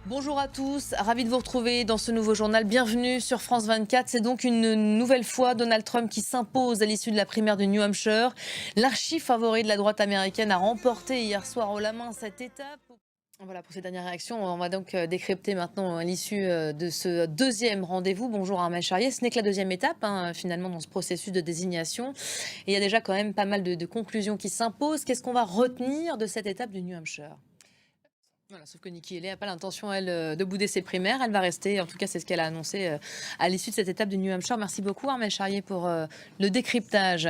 Bonjour à tous, ravi de vous retrouver dans ce nouveau journal. Bienvenue sur France 24. C'est donc une nouvelle fois Donald Trump qui s'impose à l'issue de la primaire du New Hampshire. L'archi-favori de la droite américaine a remporté hier soir haut la main cette étape. Voilà pour ces dernières réactions. On va donc décrypter maintenant l'issue de ce deuxième rendez-vous. Bonjour Armel Charrier. Ce n'est que la deuxième étape, finalement, dans ce processus de désignation. Et il y a déjà quand même pas mal de conclusions qui s'imposent. Qu'est-ce qu'on va retenir de cette étape du New Hampshire? Voilà, sauf que Nikki Haley n'a pas l'intention, elle, de bouder ses primaires. Elle va rester, en tout cas, c'est ce qu'elle a annoncé à l'issue de cette étape du New Hampshire. Merci beaucoup, Armel Charrier, pour le décryptage.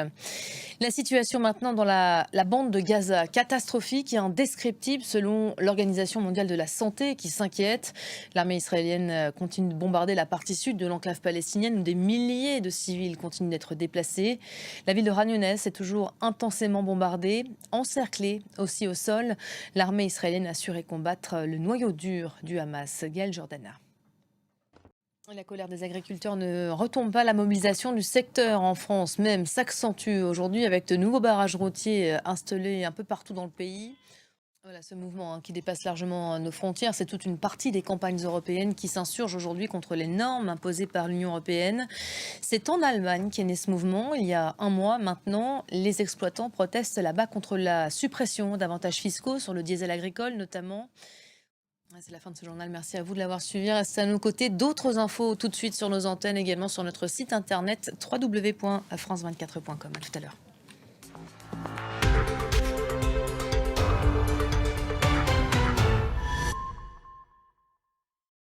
La situation maintenant dans la bande de Gaza, catastrophique et indescriptible selon l'Organisation mondiale de la santé qui s'inquiète. L'armée israélienne continue de bombarder la partie sud de l'enclave palestinienne où des milliers de civils continuent d'être déplacés. La ville de Khan Younes est toujours intensément bombardée, encerclée aussi au sol. L'armée israélienne a su combattre le noyau dur du Hamas. Gaël Jordana. La colère des agriculteurs ne retombe pas. La mobilisation du secteur en France même s'accentue aujourd'hui avec de nouveaux barrages routiers installés un peu partout dans le pays. Voilà, ce mouvement qui dépasse largement nos frontières, c'est toute une partie des campagnes européennes qui s'insurgent aujourd'hui contre les normes imposées par l'Union européenne. C'est en Allemagne qu'est né ce mouvement. Il y a un mois maintenant, les exploitants protestent là-bas contre la suppression d'avantages fiscaux sur le diesel agricole notamment. C'est la fin de ce journal. Merci à vous de l'avoir suivi. Restez à nos côtés. D'autres infos tout de suite sur nos antennes, également sur notre site internet www.france24.com. À tout à l'heure.